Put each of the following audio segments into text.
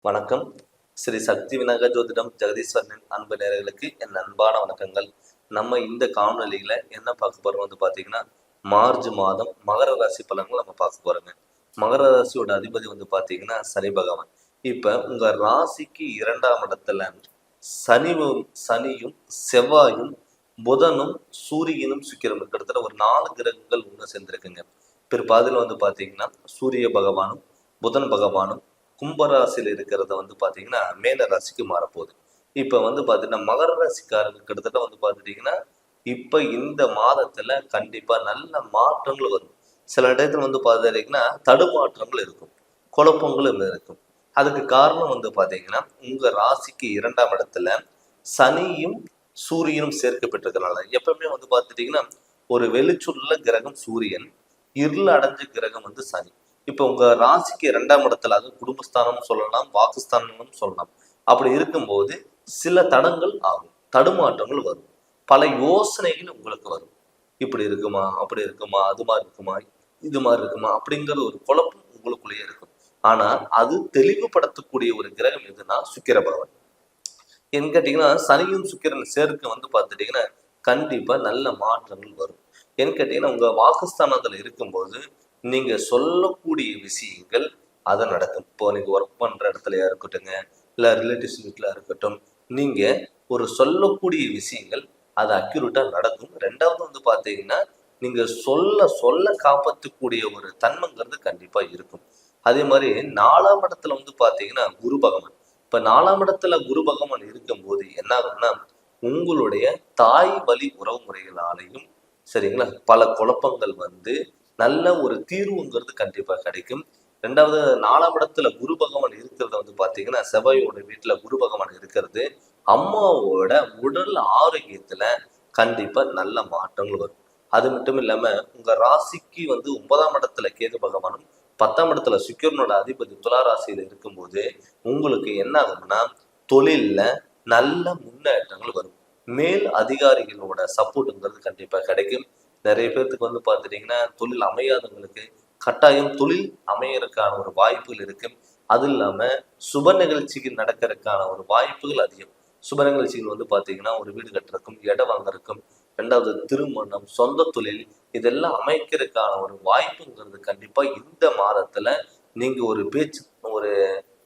வணக்கம். ஸ்ரீ சக்தி விநாயகர் ஜோதிடம் ஜெகதீஸ்வரனின் அன்பு நேயர்களுக்கு என் அன்பான வணக்கங்கள். நம்ம இந்த காணொலியில என்ன பார்க்க போறோம் பார்த்தீங்கன்னா, மார்ச் மாதம் மகர ராசி பலன்கள் நம்ம பார்க்க போறோங்க. மகர ராசியோட அதிபதி பார்த்தீங்கன்னா சனி பகவான். இப்ப உங்க ராசிக்கு 2ஆம் இடத்துல சனியும் செவ்வாயும் புதனும் சூரியனும் சுக்கிரனும் கிட்டத்தட்ட ஒரு 4 கிரகங்கள் ஒன்று சேர்ந்திருக்குங்க. பிற்பாதில் பார்த்தீங்கன்னா சூரிய பகவானும் புதன் பகவானும் கும்பராசியில் இருக்கிறத பார்த்தீங்கன்னா மேல ராசிக்கு மாறப்போகுது. இப்போ பார்த்தீங்கன்னா மகர ராசிக்காரங்க கிட்டத்தட்ட பார்த்துட்டீங்கன்னா இப்போ இந்த மாதத்துல கண்டிப்பா நல்ல மாற்றங்கள் வரும். சில இடத்துல பார்த்துட்டீங்கன்னா தடுமாற்றங்கள் இருக்கும், குழப்பங்களும் இருக்கும். அதுக்கு காரணம் பார்த்தீங்கன்னா உங்க ராசிக்கு 2ஆம் இடத்துல சனியும் சூரியனும் சேர்க்கப்பட்டிருக்கிறனால. எப்பவுமே பார்த்துட்டீங்கன்னா ஒரு வெளிச்சுள்ள கிரகம் சூரியன், இருள் அடைஞ்ச கிரகம் சனி. இப்போ உங்க ராசிக்கு 2ஆம் இடத்துல அது குடும்பஸ்தானம் சொல்லலாம், வாக்குஸ்தானம் சொல்லலாம். அப்படி இருக்கும்போது சில தடங்கள் ஆகும், தடுமாற்றங்கள் வரும், பல யோசனைகள் உங்களுக்கு வரும். இப்படி இருக்குமா, அப்படி இருக்குமா, அது மாதிரி இருக்குமா, இது மாதிரி இருக்குமா அப்படிங்கிற ஒரு குழப்பம் உங்களுக்குள்ளேயே இருக்கும். ஆனா அது தெளிவுபடுத்தக்கூடிய ஒரு கிரகம் எதுனா சுக்கிர பகவான். ஏன்னு கேட்டீங்கன்னா சனியும் சுக்கிரன் சேர்க்க பார்த்துட்டீங்கன்னா கண்டிப்பா நல்ல மாற்றங்கள் வரும். ஏன்னு கேட்டீங்கன்னா உங்க வாக்குஸ்தானத்துல இருக்கும்போது நீங்க சொல்லக்கூடிய விஷயங்கள் அதை நடக்கும். இப்போ நீங்க ஒர்க் பண்ற இடத்துலயா இருக்கட்டுங்க, இல்ல ரிலேட்டிவ்ஸ் வீட்டுல இருக்கட்டும், நீங்க ஒரு சொல்லக்கூடிய விஷயங்கள் அது அக்யூரேட்டா நடக்கும். ரெண்டாவது பாத்தீங்கன்னா நீங்க சொல்ல சொல்ல காப்பாற்றக்கூடிய ஒரு தன்மைங்கிறது கண்டிப்பா இருக்கும். அதே மாதிரி 4ஆம் இடத்துல பாத்தீங்கன்னா குரு பகவான். இப்ப 4ஆம் இடத்துல குரு பகவான் இருக்கும்போது என்ன ஆகும்னா உங்களுடைய தாய் வழி உறவு முறைகளாலையும் சரிங்களா பல குழப்பங்கள் நல்ல ஒரு தீர்வுங்கிறது கண்டிப்பா கிடைக்கும். ரெண்டாவது 4ஆம் இடத்துல குரு பகவான் இருக்கிறது பாத்தீங்கன்னா செவ்வாயோட வீட்டுல குரு பகவான் இருக்கிறது அம்மாவோட உடல் ஆரோக்கியத்துல கண்டிப்பா நல்ல மாற்றங்கள் வரும். அது மட்டும் இல்லாம உங்க ராசிக்கு 9ஆம் இடத்துல கேது பகவானும் 10ஆம் இடத்துல சுக்கிரனோட அதிபதி துலா ராசியில இருக்கும்போது உங்களுக்கு என்ன ஆகும்னா தொழில்ல நல்ல முன்னேற்றங்கள் வரும். மேல் அதிகாரிகளோட சப்போர்ட்டுங்கிறது கண்டிப்பா கிடைக்கும். நிறைய பேர்த்துக்கு பார்த்துட்டீங்கன்னா தொழில் அமையாதவங்களுக்கு கட்டாயம் தொழில் அமையறதுக்கான ஒரு வாய்ப்புகள் இருக்கு. அது இல்லாம சுப நிகழ்ச்சிகள் நடக்கிறதுக்கான ஒரு வாய்ப்புகள் அதிகம். சுப நிகழ்ச்சிகள் பார்த்தீங்கன்னா ஒரு வீடு கட்டுறதுக்கும், இடம் வாங்குறதுக்கும், ரெண்டாவது திருமணம், சொந்த தொழில் இதெல்லாம் அமைக்கிறதுக்கான ஒரு வாய்ப்புங்கிறது கண்டிப்பா இந்த மாதத்துல நீங்க ஒரு பேச்சு ஒரு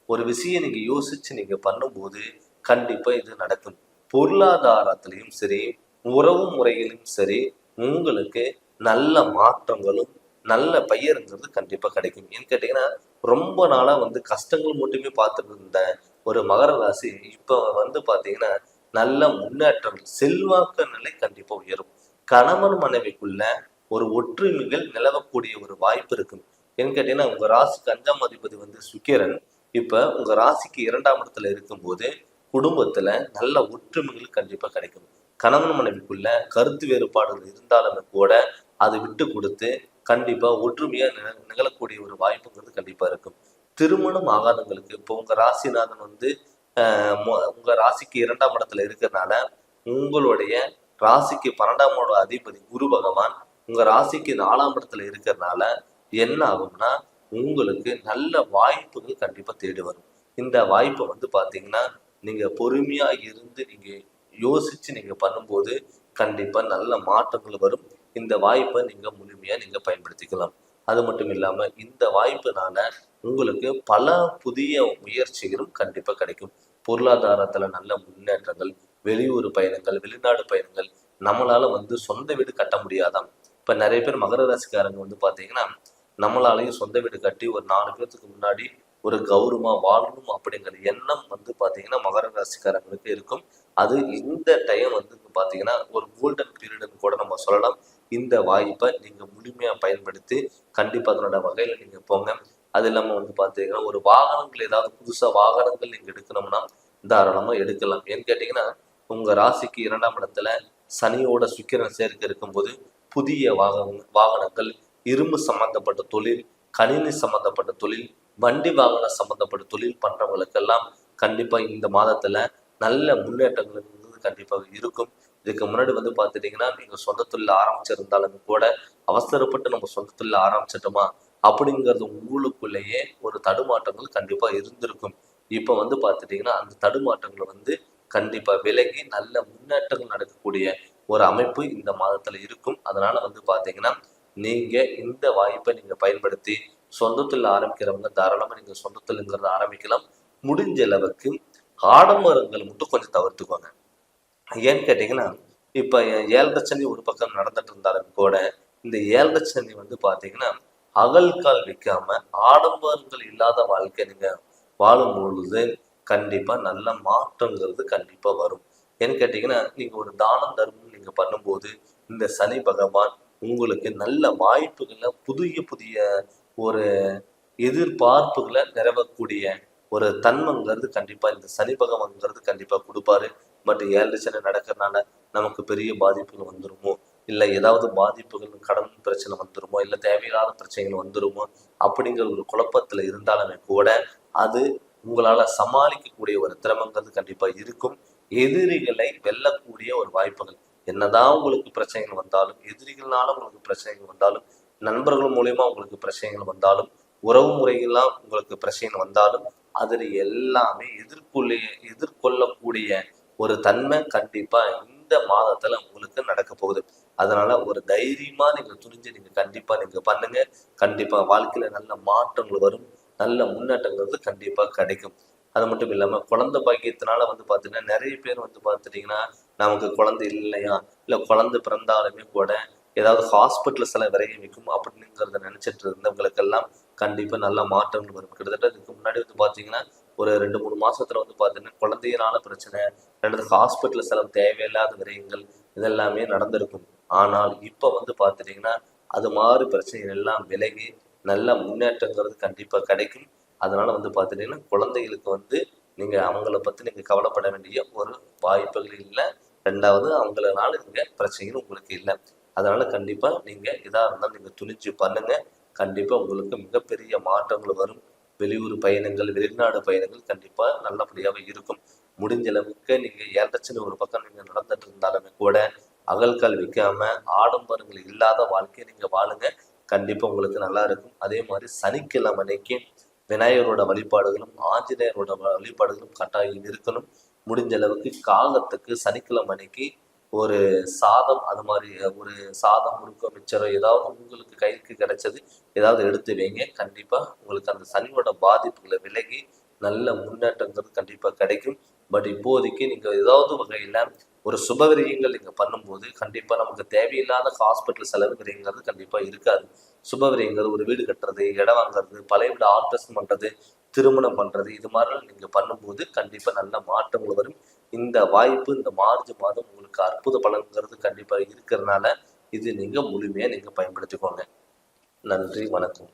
ஒரு விஷயம் நீங்க யோசிச்சு நீங்க பண்ணும்போது கண்டிப்பா இது நடக்கும். பொருளாதாரத்திலையும் சரி, உறவு முறையிலும் சரி, உங்களுக்கு நல்ல மாற்றங்களும் நல்ல பெயருங்கிறது கண்டிப்பா கிடைக்கும். ஏன்னு கேட்டீங்கன்னா ரொம்ப நாளா கஷ்டங்கள் மட்டுமே பார்த்துட்டு இருந்த ஒரு மகர ராசி இப்ப பாத்தீங்கன்னா நல்ல முன்னேற்றம், செல்வாக்கு நிலை கண்டிப்பா உயரும். கணவன் மனைவிக்குள்ள ஒரு ஒற்றுமைகள் நிலவக்கூடிய ஒரு வாய்ப்பு இருக்கும். ஏன்னு கேட்டீங்கன்னா உங்க ராசிக்கு 5ஆம் அதிபதி சுக்கிரன் இப்ப உங்க ராசிக்கு 2ஆம் இடத்துல இருக்கும்போது குடும்பத்துல நல்ல ஒற்றுமைகள் கண்டிப்பா கிடைக்கும். கணவன் மனைவிக்குள்ள கருத்து வேறுபாடுகள் இருந்தாலுமே கூட அதை விட்டு கொடுத்து கண்டிப்பா ஒற்றுமையா நிகழக்கூடிய ஒரு வாய்ப்புங்கிறது கண்டிப்பா இருக்கும். திருமணம் ஆகாதவங்களுக்கு இப்போ உங்க ராசிநாதன் உங்க ராசிக்கு 2ஆம் இடத்துல இருக்கிறதுனால உங்களுடைய ராசிக்கு 12ஆம் அதிபதி குரு பகவான் உங்க ராசிக்கு 4ஆம் இடத்துல இருக்கிறதுனால என்ன ஆகும்னா உங்களுக்கு நல்ல வாய்ப்புகள் கண்டிப்பா தேடி வரும். இந்த வாய்ப்பை பாத்தீங்கன்னா நீங்க பொறுமையா இருந்து நீங்க யோசிச்சு நீங்க பண்ணும்போது கண்டிப்பா நல்ல மாற்றங்கள் வரும். இந்த வாய்ப்பை நீங்க முழுமையா நீங்க பயன்படுத்திக்கலாம். அது மட்டும் இல்லாம இந்த வாய்ப்புனால உங்களுக்கு பல புதிய முயற்சிகளும் கண்டிப்பா கிடைக்கும். பொருளாதாரத்துல நல்ல முன்னேற்றங்கள், வெளியூர் பயணங்கள், வெளிநாடு பயணங்கள், நம்மளால சொந்த வீடு கட்ட முடியாதாம். இப்ப நிறைய பேர் மகர ராசிக்காரங்க பாத்தீங்கன்னா நம்மளாலையும் சொந்த வீடு கட்டி ஒரு 4 பேர்த்துக்கு முன்னாடி ஒரு கௌரவமா வாழணும் அப்படிங்கிற எண்ணம் பாத்தீங்கன்னா மகர ராசிக்காரங்களுக்கு இருக்கும். அது இந்த டைம் பாத்தீங்கன்னா ஒரு கோல்டன் பீரியட்னு கூட நம்ம சொல்லலாம். இந்த வாய்ப்பை நீங்க முழுமையா பயன்படுத்தி கண்டிப்பா அதனோட வகையில நீங்க போங்க. அது இல்லாம பாத்தீங்கன்னா ஒரு வாகனங்கள் ஏதாவது புதுசா வாகனங்கள் நீங்க எடுக்கணும்னா தாராளமா எடுக்கலாம். ஏன்னு கேட்டீங்கன்னா உங்க ராசிக்கு 2ஆம் இடத்துல சனியோட சுக்கிரன் சேர்க்க இருக்கும்போது புதிய வாகனங்கள், இரும்பு சம்பந்தப்பட்ட தொழில், கணினி சம்பந்தப்பட்ட தொழில், வண்டி வாகனம் சம்பந்தப்பட்ட தொழில் பண்றவங்களுக்கெல்லாம் கண்டிப்பா இந்த மாதத்துல நல்ல முன்னேற்றங்கள் கண்டிப்பாக இருக்கும். இதுக்கு முன்னாடி பாத்துட்டீங்கன்னா நீங்க சொந்த தொழில் ஆரம்பிச்சிருந்தாலும் கூட அவசரப்பட்டு நம்ம சொந்த தொழில் ஆரம்பிச்சிட்டோமா அப்படிங்கிறது உங்களுக்குள்ளேயே ஒரு தடுமாற்றங்கள் கண்டிப்பா இருந்திருக்கும். இப்போ வந்து பார்த்துட்டீங்கன்னா அந்த தடுமாற்றங்களை வந்து கண்டிப்பா விலகி நல்ல முன்னேற்றங்கள் நடக்கக்கூடிய ஒரு அமைப்பு இந்த மாதத்துல இருக்கும். அதனால வந்து பாத்தீங்கன்னா நீங்க இந்த வாய்ப்பை நீங்க பயன்படுத்தி சொந்த தொழில் ஆரம்பிக்கிறவங்க தாராளமா நீங்க சொந்த தொழில்ங்கிறத ஆரம்பிக்கலாம். முடிஞ்ச அளவுக்கு ஆடம்பரங்கள் மட்டும் கொஞ்சம் தவிர்த்துக்கோங்க. ஏன்னு கேட்டீங்கன்னா இப்ப 7,5 சனி ஒரு பக்கம் நடந்துட்டு இருந்தாலும் கூட இந்த 7,5 சனி வந்து பாத்தீங்கன்னா அகல்கால் வைக்காம ஆடம்பரங்கள் இல்லாத வாழ்க்கை நீங்க வாழும் பொழுது கண்டிப்பா நல்ல மாற்றங்கிறது கண்டிப்பா வரும். ஏன்னு கேட்டீங்கன்னா நீங்க ஒரு தானம் தர்மம் நீங்க பண்ணும்போது இந்த சனி பகவான் உங்களுக்கு நல்ல வாய்ப்புகளை புதிய புதிய ஒரு எதிர்பார்ப்புகளை நிறைவேறக்கூடிய ஒரு தன்மைங்கிறது கண்டிப்பா இந்த சனி பகவான்ங்கிறது கண்டிப்பா கொடுப்பாரு. பட் 7 சனி நடக்கிறதுனால நமக்கு பெரிய பாதிப்புகள் வந்துருமோ, இல்லை ஏதாவது பாதிப்புகள் கடன் பிரச்சனை வந்துருமோ, இல்லை தேவையில்லாத பிரச்சனைகள் வந்துருமோ அப்படிங்கிற ஒரு குழப்பத்துல இருந்தாலுமே கூட அது உங்களால சமாளிக்கக்கூடிய ஒரு திறமைங்கிறது கண்டிப்பா இருக்கும். எதிரிகளை வெல்லக்கூடிய ஒரு வாய்ப்புகள் என்னதான் உங்களுக்கு பிரச்சனைகள் வந்தாலும், எதிரிகள்னால உங்களுக்கு பிரச்சனைகள் வந்தாலும், நண்பர்கள் மூலியமா உங்களுக்கு பிரச்சனைகள் வந்தாலும், உறவு முறைகள்லாம் உங்களுக்கு பிரச்சனைகள் வந்தாலும் அதில் எல்லாமே எதிர்கொள்ளக்கூடிய ஒரு தன்மை கண்டிப்பா இந்த மாதத்துல உங்களுக்கு நடக்க போகுது. அதனால ஒரு தைரியமா நீங்க துணிஞ்சு நீங்க கண்டிப்பா நீங்க பண்ணுங்க. கண்டிப்பா வாழ்க்கையில நல்ல மாற்றங்கள் வரும். நல்ல முன்னேற்றங்கள் கண்டிப்பா கிடைக்கும். அது மட்டும் இல்லாம குழந்தை பாக்கியத்தினால வந்து பாத்தீங்கன்னா நிறைய பேர் வந்து பாத்துட்டீங்கன்னா நமக்கு குழந்தை இல்லையா, இல்ல குழந்தை பிறந்தாலுமே கூட ஏதாவது ஹாஸ்பிட்டல் சில விரைய வைக்கும் அப்படிங்கிறத நினைச்சிட்டு இருந்தவங்களுக்கெல்லாம் கண்டிப்பா நல்ல மாற்றங்கள் வரும். கிட்டத்தட்ட இதுக்கு முன்னாடி வந்து பாத்தீங்கன்னா ஒரு 2-3 மாசத்துல வந்து பாத்தீங்கன்னா குழந்தையினால பிரச்சனை, ரெண்டு ஹாஸ்பிட்டல் செலவு, தேவையில்லாத விரயங்கள் இதெல்லாமே நடந்திருக்கும். ஆனால் இப்ப வந்து பாத்துட்டீங்கன்னா அது மாதிரி பிரச்சனைகள் எல்லாம் விலகி நல்ல முன்னேற்றங்கிறது கண்டிப்பா கிடைக்கும். அதனால வந்து பாத்துட்டீங்கன்னா குழந்தைகளுக்கு வந்து நீங்க அவங்கள பத்தி நீங்க கவலைப்பட வேண்டிய ஒரு வாய்ப்புகள் இல்லை. ரெண்டாவது அவங்களனால நீங்க பிரச்சனைகள் உங்களுக்கு இல்லை. அதனால கண்டிப்பா நீங்க எதா இருந்தாலும் நீங்க துணிஞ்சு பண்ணுங்க. கண்டிப்பா உங்களுக்கு மிகப்பெரிய மாற்றங்கள் வரும். வெளியூர் பயணங்கள், வெளிநாடு பயணங்கள் கண்டிப்பா நல்லபடியாக இருக்கும். முடிஞ்ச அளவுக்கு நீங்க 7,00,000 ஒரு பக்கம் நீங்க நடந்துட்டு இருந்தாலுமே கூட அகல்கால் வைக்காம ஆடம்பரங்கள் இல்லாத வாழ்க்கையை நீங்க வாழுங்க. கண்டிப்பா உங்களுக்கு நல்லா இருக்கும். அதே மாதிரி சனிக்கிழமை அன்னைக்கு விநாயகரோட வழிபாடுகளும் ஆஞ்சநேயரோட வழிபாடுகளும் கட்டாயம் இருக்கணும். முடிஞ்ச அளவுக்கு காகத்துக்கு சனிக்கிழமை அன்னைக்கு ஒரு சாதம், அது மாதிரி ஒரு சாதம், முறுக்கு, மிச்சரம் ஏதாவது உங்களுக்கு கைக்கு கிடைச்சது ஏதாவது எடுத்து வைங்க. கண்டிப்பா உங்களுக்கு அந்த சனியோட பாதிப்புகளை விலகி நல்ல முன்னேற்றங்கிறது கண்டிப்பா கிடைக்கும். பட் இப்போதைக்கு நீங்க ஏதாவது வகையில ஒரு சுபவிரயங்கள் நீங்க பண்ணும்போது கண்டிப்பா நமக்கு தேவையில்லாத ஹாஸ்பிட்டல் செலவுங்கிறது கண்டிப்பா இருக்காது. சுபவிரயங்கள் ஒரு வீடு கட்டுறது, இடம் வாங்குறது, பழைய வீடு ஆல்ட்ரேஷன் பண்றது, திருமணம் பண்றது, இது மாதிரி நீங்க பண்ணும்போது கண்டிப்பா நல்ல மாற்றங்கள் வரும். இந்த வாய்ப்பு இந்த மார்ச் மாதம் உங்களுக்கு அற்புத பலன்கிறது கண்டிப்பா இருக்கிறதுனால இது நீங்க முழுமையா நீங்க பயன்படுத்திக்கோங்க. நன்றி, வணக்கம்.